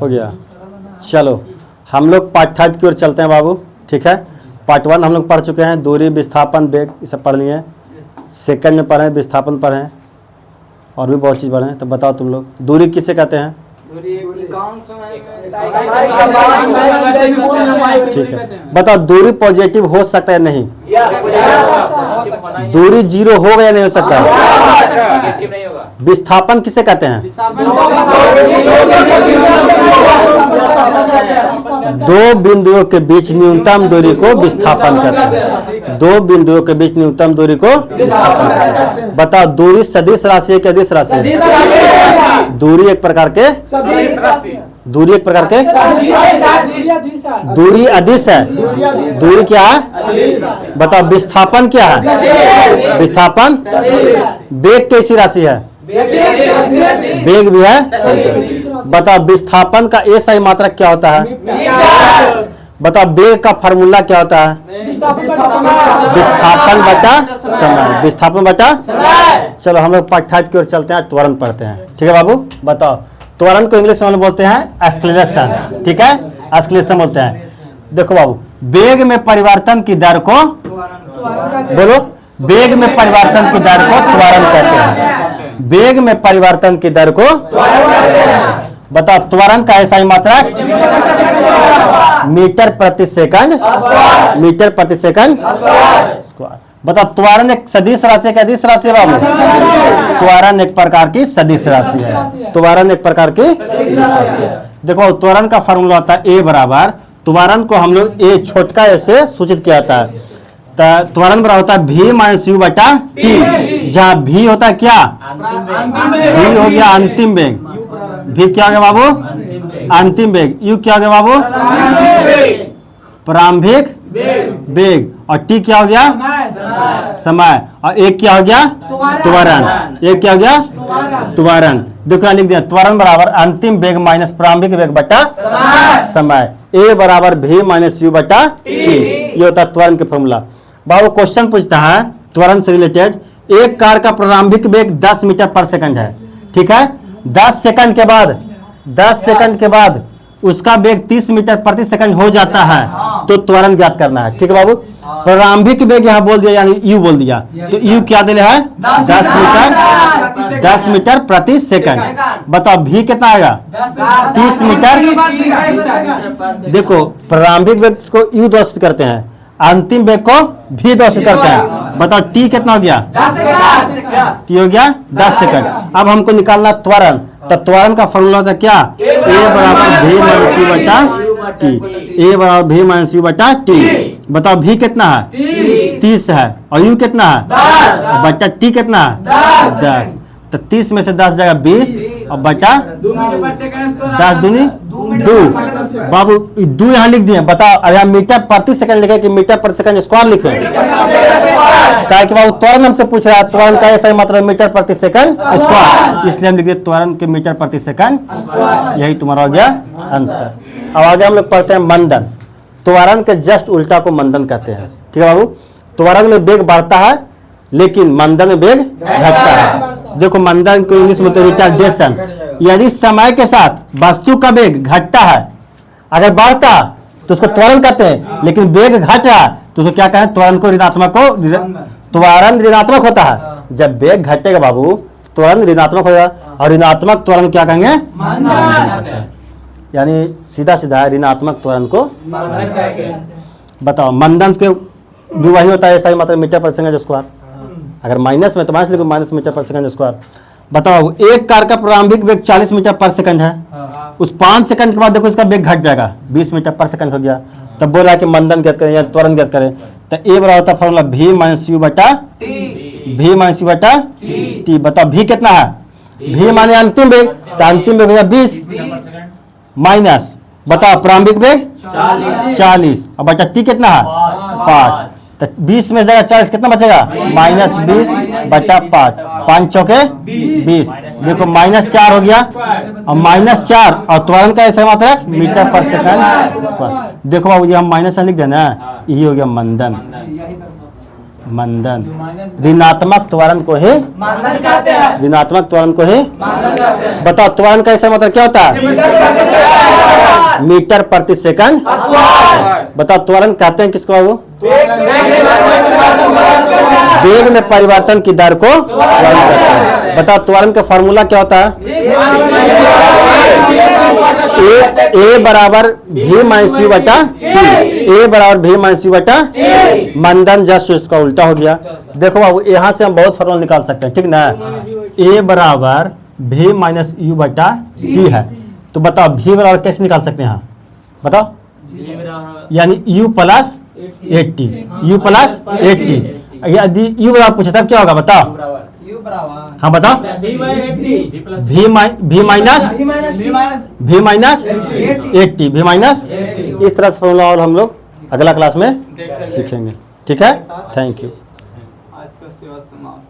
हो गया। चलो हम लोग पार्ट 3 की ओर चलते हैं बाबू, ठीक है। पार्ट 1 हम लोग पढ़ चुके हैं, दूरी, विस्थापन, वेग, ये सब पढ़ लिए हैं। सेकंड में पढ़े, विस्थापन पढ़े, और भी बहुत चीज़ पढ़े। तो बताओ तुम लोग, दूरी किसे कहते हैं? ठीक है, बताओ दूरी पॉजिटिव हो सकता है नहीं? दूरी 0 होगा या नहीं हो सकता? विस्थापन किसे कहते हैं? दो बिंदुओं के बीच न्यूनतम दूरी को विस्थापन कहते हैं। दो बिंदुओं के बीच न्यूनतम दूरी को विस्थापन कहते हैं। बताओ दूरी सदिश राशि है कि अदिश राशि है? दूरी एक प्रकार के दूरी एक प्रकार के दूरी अदिश है। दूरी क्या है? बताओ विस्थापन क्या है? विस्थापन वेग कैसी राशि है? वेग भी है। बताओ विस्थापन का ए सही मात्रक क्या होता है? बताओ वेग का फार्मूला क्या होता है? विस्थापन बटा समय। विस्थापन बटा। चलो हम लोग पार्ट 3 की ओर चलते हैं, त्वरण पढ़ते हैं, ठीक है बाबू। बताओ त्वरण को इंग्लिश में हम लोग बोलते हैं एक्सेलरेशन, ठीक है, एक्सेलरेशन बोलते हैं। देखो बाबू, वेग में परिवर्तन की दर को बोलो, वेग में परिवर्तन की दर को त्वरण कहते हैं। वेग में परिवर्तन की दर को बताओ त्वरण का ऐसा ही मात्रक मीटर प्रति सेकंड, मीटर प्रति सेकंड स्क्वायर। बताओ त्वरण एक सदिश राशि है, अदिश राशि है बाबू? त्वरण एक प्रकार की सदिश राशि है। त्वरण एक प्रकार की देखो त्वरण का फार्मूला होता है ए बराबर, त्वरण को हम लोग ए छोटका ऐसे सूचित किया जाता है। त्वरण बराबर होता है v माइनस यू बटा टी, जहाँ v होता है क्या? v हो गया अंतिम वेग। v क्या हो गया बाबू? अंतिम वेग। u क्या हो गया बाबू? प्रारंभिक वेग। और t क्या हो गया? समय। और एक क्या हो गया? त्वरण। एक क्या हो गया? त्वरण। देखो यहाँ लिख दिया, त्वरण बराबर अंतिम वेग माइनस प्रारंभिक वेग बटा समय। a बराबर v माइनस यू बटा टी, ये होता है त्वरण के फॉर्मूला। बाबू क्वेश्चन पूछता है त्वरण से रिलेटेड, एक कार का प्रारंभिक वेग 10 मीटर पर सेकंड है, ठीक है। 10 सेकंड के बाद उसका वेग 30 मीटर प्रति सेकंड हो जाता है, तो त्वरण ज्ञात करना है, ठीक है बाबू। प्रारंभिक वेग यहाँ बोल दिया, यानी u बोल दिया, तो u क्या दे है? 10 मीटर प्रति सेकंड। बताओ v कितना आएगा? 30 मीटर। देखो प्रारंभिक वेग को u द्वारा करते हैं, अंतिम वेग को v द्वारा करते हैं। बताओ t कितना हो गया? t हो गया 10 सेकंड। अब हमको निकालना त्वरण, तो त्वरण का फॉर्मूला होता है क्या? a बराबर v माइनस यू बटा टी। a बराबर v माइनस यू बटा टी। बताओ v कितना है? 30 है। और u कितना है? 10। बटा t कितना है? 10। तो 30 में से 10 जाएगा 20 और बटा 10 दूनी 2। बाबू 2 यहाँ लिख दिए। बताओ अब यहाँ मीटर प्रति सेकंड लिखे कि मीटर प्रति सेकंड स्क्वायर लिखे? क्या कि बाबू त्वरण हमसे पूछ रहा है, त्वरण का ऐसा मतलब मीटर प्रति सेकंड स्क्वायर, इसलिए हम लिख दिए त्वरण के मीटर प्रति सेकंड। यही तुम्हारा हो गया आंसर। अब आगे हम लोग पढ़ते हैं मंदन। त्वरण के जस्ट उल्टा को मंदन कहते हैं, ठीक है बाबू। त्वरण में वेग बढ़ता है लेकिन मंदन में वेग घटता है। देखो मंदन को इंग्लिश में रिटार्डेशन। यदि समय के साथ वस्तु का वेग घटता है, अगर बढ़ता तो उसको त्वरण कहते हैं, लेकिन वेग घट रहा है तो उसको क्या कहें? त्वरण को ऋणात्मक को त्वरण ऋणात्मक होता है। जब वेग घटेगा बाबू त्वरण ऋणात्मक हो जाएगा, और ऋणात्मक त्वरण क्या कहेंगे? मंदन। यानी सीधा सीधा ऋणात्मक त्वरण को। बताओ मंदन के भी वही होता है, ऐसा ही मतलब मीटर पर सेकंड स्क्वायर। अगर माइनस में तो माइनस लिखो, माइनस मीटर पर सेकंड स्क्वायर। बताओ एक कार का प्रारंभिक वेग 40 मीटर पर सेकंड है, उस 5 सेकंड के बाद देखो इसका वेग घट जाएगा, 20 मीटर पर सेकंड हो गया। तब बोला कि मंदन ज्ञात करें या त्वरण ज्ञात करें, तो ए बराबर होता है फॉर्मूला v माइनस यू बटा टी। बताओ v कितना है? v माने अंतिम वेग, तो अंतिम वेग हो गया 20 माइनस, बताओ प्रारंभिक वेग 40 और बचा टी कितना है? 5। तो 20 में जाएगा 40, कितना बचेगा? माइनस 20 बटा 5। 5 चौके 20। देखो -4 हो गया, और -4 और त्वरण का ऐसा मात्रक मीटर पर सेकंड स्क्वायर। देखो बाबू जी हम माइनस लिख देना, यही हो गया मंदन। मंदन। ऋणात्मक त्वरण को ही मंदन कहते हैं। ऋणात्मक त्वरण को ही मंदन कहते हैं। बताओ त्वरण का ऐसा मतलब क्या होता है? मीटर प्रति सेकंड। बताओ त्वरण कहते हैं किसको बाबू? वेग में परिवर्तन की दर को त्वरण कहते हैं। बताओ त्वरण का फॉर्मूला क्या होता है? ए बराबर भी माइनस यू बटा टी। ए बराबर भी माइनस यू बटा मंदन जस्ट इसका उल्टा हो गया। देखो बाबू यहाँ से हम बहुत फॉर्मूला निकाल सकते हैं, ठीक ना? ए बराबर भी माइनस यू बटा टी है, तो बताओ भी बराबर कैसे निकाल सकते हैं? यहाँ बताओ, यानी u प्लस 80, u प्लस 80। यदि u बराबर पूछे तब क्या होगा बताओ? हाँ बताओ, भी माइनस भी माइनस 80, भी माइनस। इस तरह से फॉर्मूला और हम लोग अगला क्लास में सीखेंगे, ठीक है? Thank you.